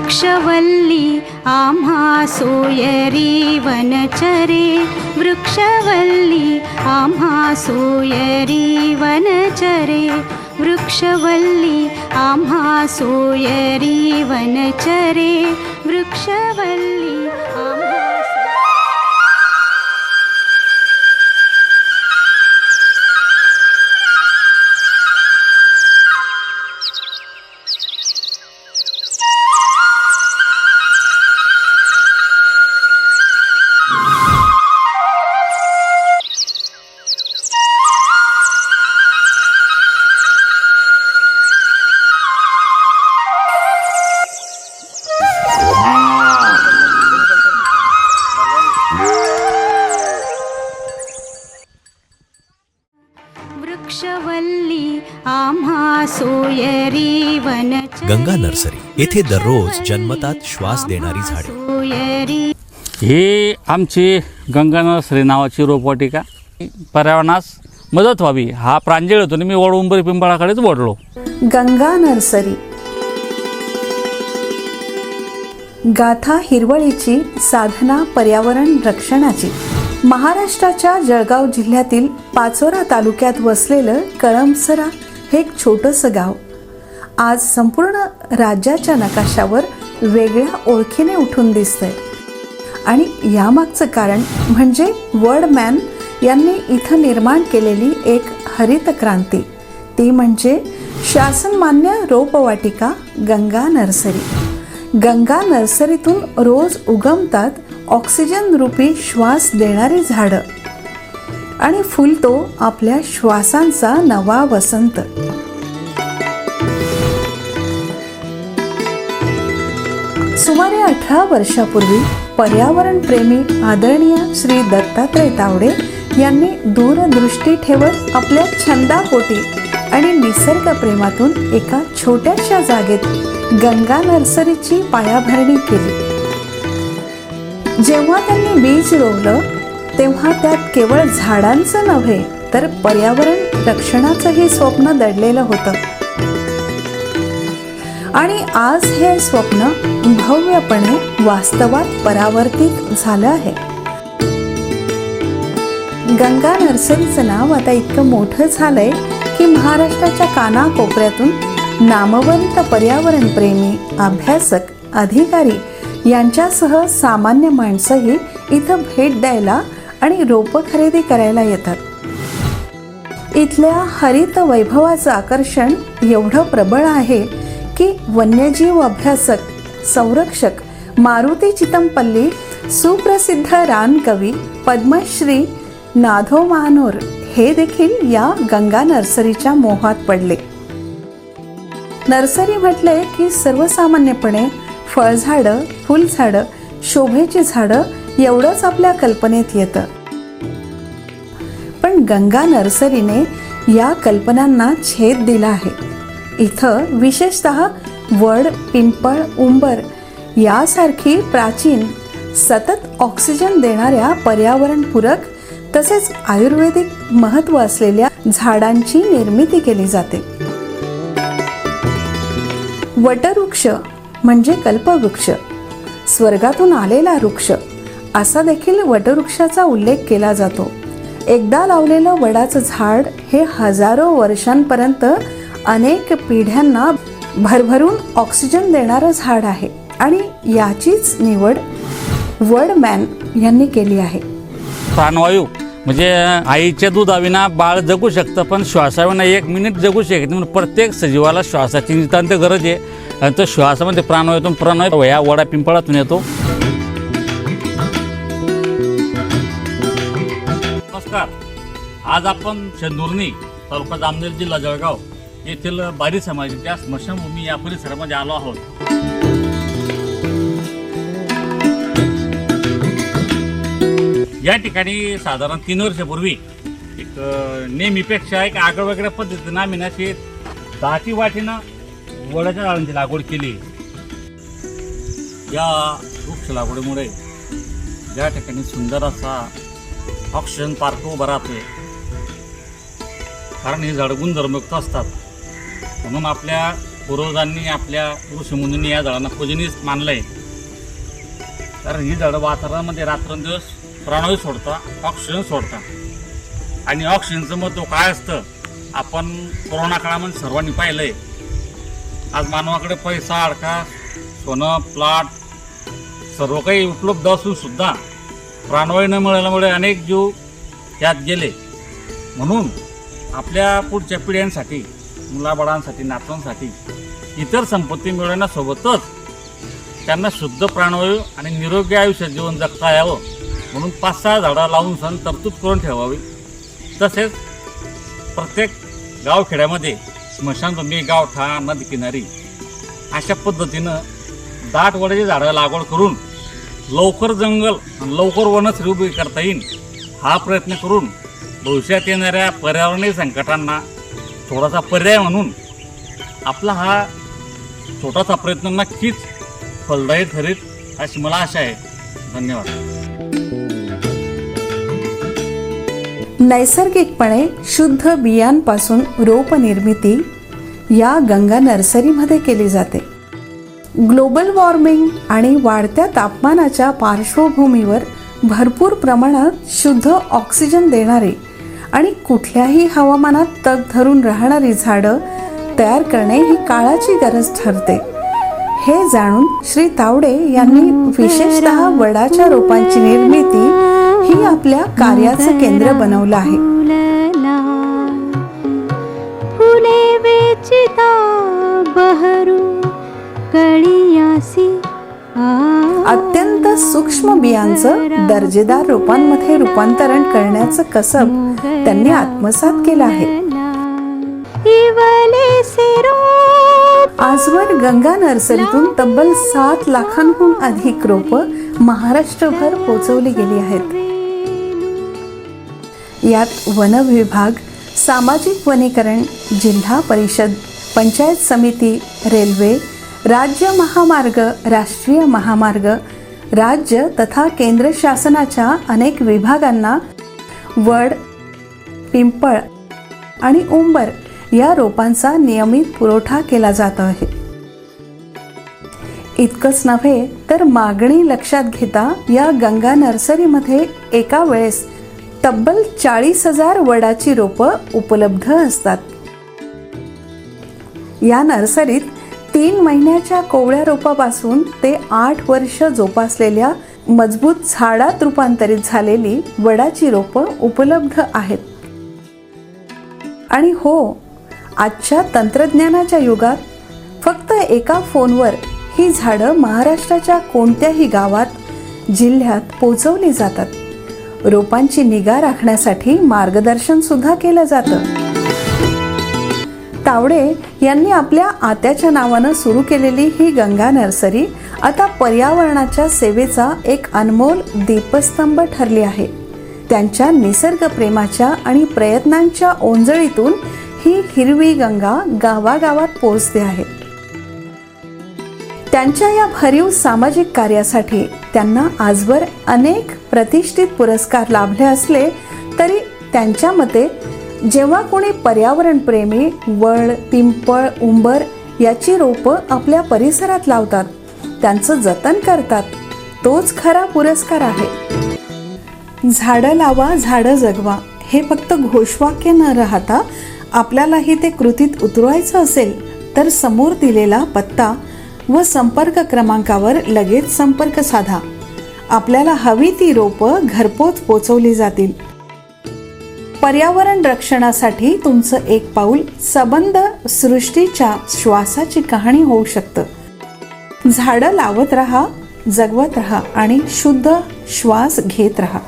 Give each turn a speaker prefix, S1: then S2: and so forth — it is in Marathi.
S1: वृक्षवल्ली आम्हा सोयरी वनचरे, वृक्षवल्ली आम्हा सोयरी वनचरे, वृक्षवल्ली आम्हा सोयरी वनचरे, वृक्षवल्ली आम्हा वृक्षवल्ली आम्हा सोयरी वनचरे।
S2: गंगा नर्सरी येथे दररोज जन्मतात श्वास देणारी झाडे।
S1: सोयरी
S3: ही आमची गंगा नर्सरी नावाची रोपवाटिका। पर्यावरणास मदत व्हावी हा प्रांजळ होतो मी वड उंबरी पिंपळाकडेच वळलो।
S4: गंगा नर्सरी गाथा हिरवळीची, साधना पर्यावरण रक्षणाची। महाराष्ट्राच्या जळगाव जिल्ह्यातील पाचोरा तालुक्यात वसलेलं कळमसरा हे एक छोटंसं गाव आज संपूर्ण राज्याच्या नकाशावर वेगळ्या ओळखीने उठून दिसतंय। आणि यामागचं कारण म्हणजे वर्डमॅन यांनी इथं निर्माण केलेली एक हरित क्रांती, ती म्हणजे शासनमान्य रोपवाटिका गंगा नर्सरी। गंगा नर्सरीतून रोज उगमतात ऑक्सिजन रूपी श्वास देणारी झाडं आणि फुलतो आपल्या श्वासांचा नवा वसंत। सुमारे 18 वर्षापूर्वी पर्यावरण प्रेमी आदरणीय श्री दत्तात्रय तावडे यांनी दूरदृष्टी ठेवत आपल्या छंदापोटी आणि निसर्गप्रेमातून एका छोट्याशा जागेत गंगा नर्सरीची पायाभरणी केली। जेव्हा त्यांनी बीज रोवलं तेव्हा त्यात केवळ झाडांचं नव्हे तर पर्यावरण रक्षणाचंही स्वप्न दडलेलं होतं। आणि आज हे स्वप्न भव्यपणे वास्तवात परावर्तित झालं आहे। गंगा नर्सरीचं नाव आता इतकं मोठं झालंय की महाराष्ट्राच्या कानाकोपऱ्यातून नामवंत पर्यावरण प्रेमी, अभ्यासक, अधिकारी यांच्यासह सामान्य माणसंही इथं भेट द्यायला आणि रोपं खरेदी करायला येतात। इथल्या हरित वैभवाचं आकर्षण एवढं प्रबळ आहे की वन्यजीव अभ्यासक, संरक्षक मारुती चितमपल्ली, सुप्रसिद्ध रानकवी पद्मश्री नाधो महानोर हे देखील या गंगा नर्सरीच्या मोहात पडले। नर्सरी म्हटले की सर्वसामान्यपणे फळझाडं, फुलझाडं, शोभेची झाडं एवढंच आपल्या कल्पनेत येतं। पण गंगा नर्सरीने या कल्पनांना छेद दिला आहे। इथं विशेषतः वड, पिंपळ, उंबर यासारखी प्राचीन सतत ऑक्सिजन देणाऱ्या पर्यावरणपूरक तसेच आयुर्वेदिक महत्त्व असलेल्या झाडांची निर्मिती केली जाते। वटवृक्ष म्हणजे कल्पवृक्ष, स्वर्गातून आलेला वृक्ष असा देखील वटवृक्षाचा उल्लेख केला जातो। एकदा लावलेलं वडाचं झाड हे हजारो वर्षांपर्यंत अनेक पिढ्यांना भरभरून ऑक्सिजन देणारं झाड आहे आणि याचीच निवड वर्डमॅन यांनी केली आहे।
S3: प्राणवायू म्हणजे आईच्या दुधाविना बाळ जगू शकतं पण श्वासाविना 1 मिनिट जगू शकत म्हणून प्रत्येक सजीवाला श्वासाची नितांत गरज आहे आणि तो श्वासामध्ये प्राणवायूतून प्राणवायू या वडा पिंपळातून येतो। नमस्कार, आज आपण शेंदुर्णी तालुका जामनेर जिल्हा जळगाव येथील बारी समाजाच्या स्मशानभूमी या परिसरामध्ये आलो आहोत। या ठिकाणी साधारण 3 वर्षापूर्वी एक नेहमीपेक्षा एक आगळवेगळ्या पद्धतीनं आम्ही ना 10 वाटीनं वडाच्या झाडांची लागवड केली। या वृक्ष लागवडीमुळे या ठिकाणी सुंदर असा ऑक्सिजन पार्क उभा राहतोय, कारण ही झाडं गुणधर्मयुक्त असतात। म्हणून आपल्या पूर्वजांनी आपल्या ऋषीमुनींनी या झाडांना पूजनीय मानलंय. कारण ही झाडं वातावरणामध्ये रात्रंदिवस प्राणवायू सोडता, ऑक्सिजन सोडता. आणि ऑक्सिजनचं महत्त्व काय असतं आपण कोरोना काळामध्ये सर्वांनी पाहिलंय. आज मानवाकडे पैसा, अडका, सोनं, प्लॉट सर्व काही उपलब्ध असून सुद्धा प्राणवायू न मिळाल्यामुळे अनेक जीव त्यात गेले. म्हणून आपल्या पुढच्या पिढ्यांसाठी, मुलाबाळांसाठी, नातवांसाठी इतर संपत्ती मिळवण्यासोबतच त्यांना शुद्ध प्राणवायू आणि निरोगी आयुष्य जीवन जगता यावं म्हणून 5-6 झाडं लावून सण तरतूद करून ठेवावी. तसेच प्रत्येक गावखेड्यामध्ये स्मशानभूमी, गावठाण, नदीकिनारी अशा पद्धतीनं दाट वडाची झाडं लागवड करून लवकर जंगल आणि लवकर वनश्री उभी करता येईल हा प्रयत्न करून भविष्यात येणाऱ्या पर्यावरणीय संकटांना थोडासा पर्याय म्हणून आपला हा छोटासा प्रयत्न नक्कीच फलदायी ठरेल अशी मला आशा आहे. धन्यवाद.
S4: नैसर्गिकपणे शुद्ध बियांपासून रोप निर्मिती या गंगा नर्सरीमध्ये केली जाते. ग्लोबल वॉर्मिंग आणि वाढत्या तापमानाच्या पार्श्वभूमीवर भरपूर प्रमाणात शुद्ध ऑक्सिजन देणारी आणि कुठल्याही हवामानात तग धरून राहणारी झाडं तयार करणे ही काळाची गरज ठरते. हे जाणून श्री तावडे यांनी विशेषतः वडाच्या रोपांची निर्मिती ही आपल्या कार्याचं केंद्र बनवलं आहे.
S1: फुले वेचिता बहरू कळियासी
S4: अत्यंत सूक्ष्म बियांचं दर्जेदार रोपांमध्ये रूपांतरण करण्याचं कसब त्यांनी आत्मसात केलं आहे. आजवर गंगा नर्सरीतून तब्बल 7 लाखांहून अधिक रोपं महाराष्ट्रभर पोहोचवली गेली आहेत. यात वन विभाग, सामाजिक वनीकरण, जिल्हा परिषद, पंचायत समिती, रेल्वे, राज्य महामार्ग, राष्ट्रीय महामार्ग, राज्य तथा केंद्र शासनाच्या अनेक विभागांना वड, पिंपळ आणि उंबर या रोपांचा नियमित पुरवठा केला जात आहे. इतकंच नव्हे तर मागणी लक्षात घेता या गंगा नर्सरीमध्ये एका वेळेस तब्बल 40,000 वडाची रोपं उपलब्ध असतात. या नर्सरीत 3 महिन्याच्या कोवळ्या रोपापासून ते 8 वर्ष जोपासलेल्या मजबूत झाडात रूपांतरित झालेली वडाची रोपं उपलब्ध आहेत. आणि हो, आजच्या तंत्रज्ञानाच्या युगात फक्त एका फोनवर ही झाडं महाराष्ट्राच्या कोणत्याही गावात, जिल्ह्यात पोहोचवली जातात. रोपांची निगा राखण्यासाठी मार्गदर्शन सुद्धा केलं जातं. तावडे यांनी आपल्या आत्याच्या नावानं सुरू केलेली ही गंगा नर्सरी आता पर्यावरणाच्या सेवेचा एक अनमोल दीपस्तंभ ठरली आहे. त्यांच्या निसर्गप्रेमाच्या आणि प्रयत्नांच्या ओंजळीतून ही हिरवी गंगा गावागावात पोहोचते आहे. त्यांच्या या भरीव सामाजिक कार्यासाठी त्यांना आजवर अनेक प्रतिष्ठित पुरस्कार लाभले असले तरी त्यांच्या मते जेव्हा कोणी पर्यावरणप्रेमी वड, पिंपळ, उंबर याची रोपं आपल्या परिसरात लावतात, त्यांचं जतन करतात, तोच खरा पुरस्कार आहे. झाडं लावा, झाडं जगवा हे फक्त घोषवाक्य न राहता आपल्यालाही ते कृतीत उतरवायचं असेल तर समोर दिलेला पत्ता व संपर्क क्रमांकावर लगेच संपर्क साधा. आपल्याला हवी ती रोपं घरपोच पोचवली जातील. पर्यावरण रक्षणासाठी तुमचं एक पाऊल सबंध सृष्टीच्या श्वासाची कहाणी होऊ शकतं. झाडं लावत राहा, जगवत राहा आणि शुद्ध श्वास घेत राहा.